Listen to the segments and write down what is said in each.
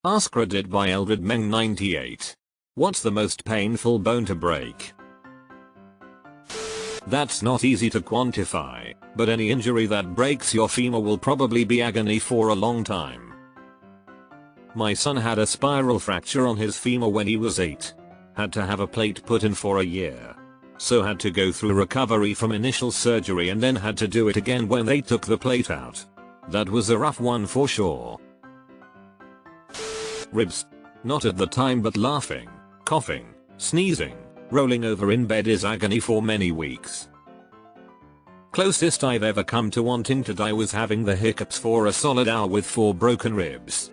AskReddit by Meng98. What's the most painful bone to break? That's not easy to quantify, but any injury that breaks your femur will probably be agony for a long time. My son had a spiral fracture on his femur when he was 8. Had to have a plate put in for a year. So had to go through recovery from initial surgery and then had to do it again when they took the plate out. That was a rough one for sure. Ribs. Not at the time, but laughing, coughing, sneezing, rolling over in bed is agony for many weeks. Closest I've ever come to wanting to die was having the hiccups for a solid hour with 4 broken ribs.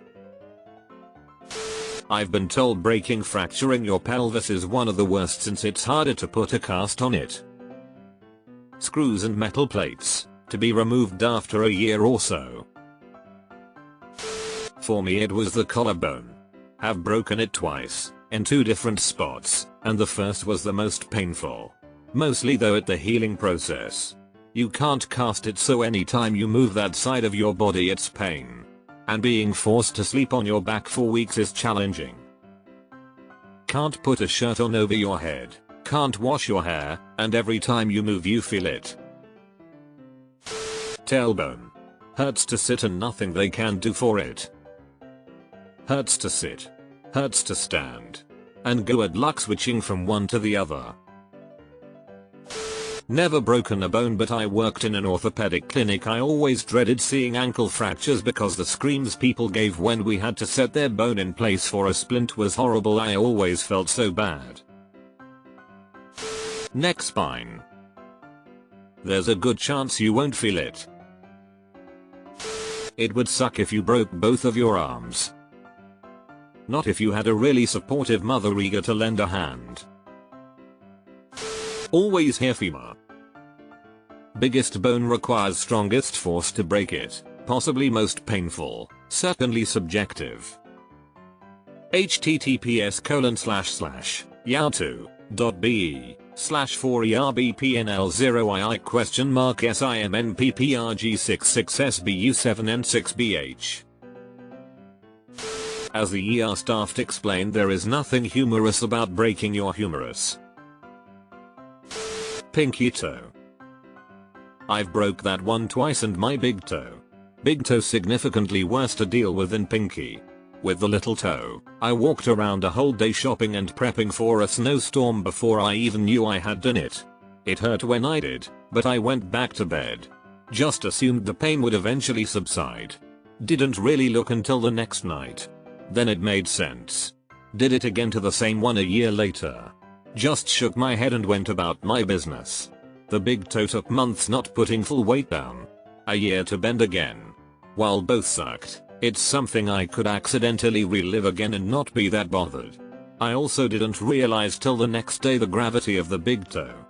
I've been told fracturing your pelvis is one of the worst since it's harder to put a cast on it. Screws and metal plates, to be removed after a year or so. For me it was the collarbone. Have broken it twice, in 2 different spots, and the first was the most painful. Mostly though at the healing process. You can't cast it, so anytime you move that side of your body it's pain. And being forced to sleep on your back for weeks is challenging. Can't put a shirt on over your head, can't wash your hair, and every time you move you feel it. Tailbone. Hurts to sit and nothing they can do for it. Hurts to sit. Hurts to stand. And good luck switching from one to the other. Never broken a bone, but I worked in an orthopedic clinic. I always dreaded seeing ankle fractures because the screams people gave when we had to set their bone in place for a splint was horrible. I always felt so bad. Neck spine. There's a good chance you won't feel it. It would suck if you broke both of your arms. Not if you had a really supportive mother eager to lend a hand. Always hear femur. Biggest bone requires strongest force to break it, possibly most painful, certainly subjective. https://yahoo.be/4erbpnl0II?SIMPPRG66SBU7N6BH. As the ER staff explained, there is nothing humorous about breaking your humerus. Pinky toe. I've broke that one twice, and my big toe. Big toe significantly worse to deal with than pinky. With the little toe, I walked around a whole day shopping and prepping for a snowstorm before I even knew I had done it. It hurt when I did, but I went back to bed. Just assumed the pain would eventually subside. Didn't really look until the next night. Then it made sense. Did it again to the same one a year later. Just shook my head and went about my business. The big toe took months not putting full weight down. A year to bend again. While both sucked, it's something I could accidentally relive again and not be that bothered. I also didn't realize till the next day the gravity of the big toe.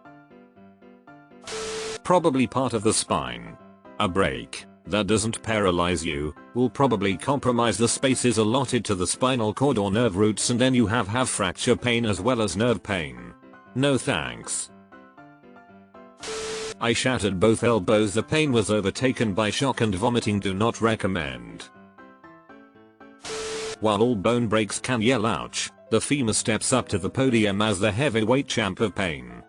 Probably part of the spine. A break that doesn't paralyze you will probably compromise the spaces allotted to the spinal cord or nerve roots, and then you have fracture pain as well as nerve pain. No thanks. I shattered both elbows. The pain was overtaken by shock and vomiting. Do not recommend. While all bone breaks can yell ouch, the femur steps up to the podium as the heavyweight champ of pain.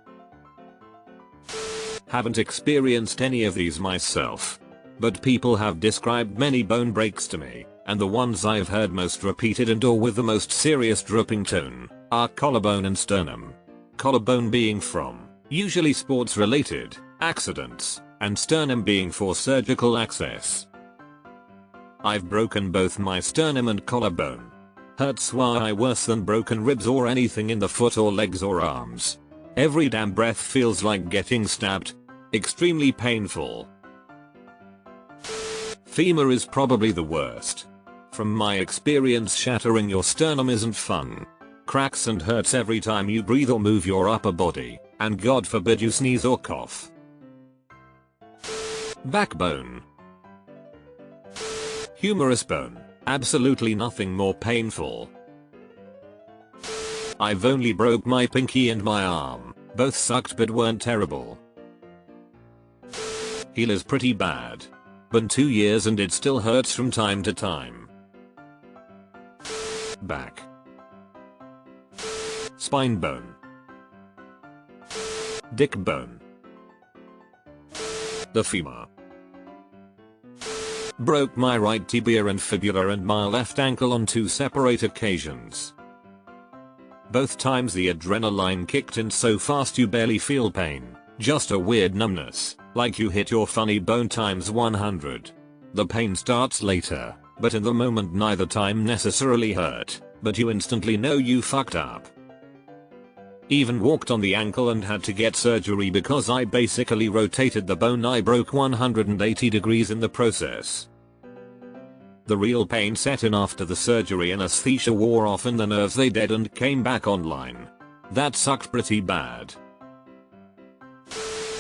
Haven't experienced any of these myself, but people have described many bone breaks to me, and the ones I've heard most repeated and or with the most serious drooping tone are collarbone and sternum. Collarbone being from, usually sports related, accidents, and sternum being for surgical access. I've broken both my sternum and collarbone. Hurts way worse than broken ribs or anything in the foot or legs or arms. Every damn breath feels like getting stabbed. Extremely painful. Femur is probably the worst. From my experience, shattering your sternum isn't fun. Cracks and hurts every time you breathe or move your upper body, and God forbid you sneeze or cough. Backbone. Humerus bone. Absolutely nothing more painful. I've only broke my pinky and my arm. Both sucked but weren't terrible. Heel is pretty bad. Been 2 years and it still hurts from time to time. Back. Spine bone. Dick bone. The femur. Broke my right tibia and fibula and my left ankle on 2 separate occasions. Both times the adrenaline kicked in so fast you barely feel pain, just a weird numbness, like you hit your funny bone times 100. The pain starts later, but in the moment neither time necessarily hurt, but you instantly know you fucked up. Even walked on the ankle and had to get surgery because I basically rotated the bone. I broke 180 degrees in the process. The real pain set in after the surgery. Anesthesia wore off and the nerves they deadened came back online. That sucked pretty bad.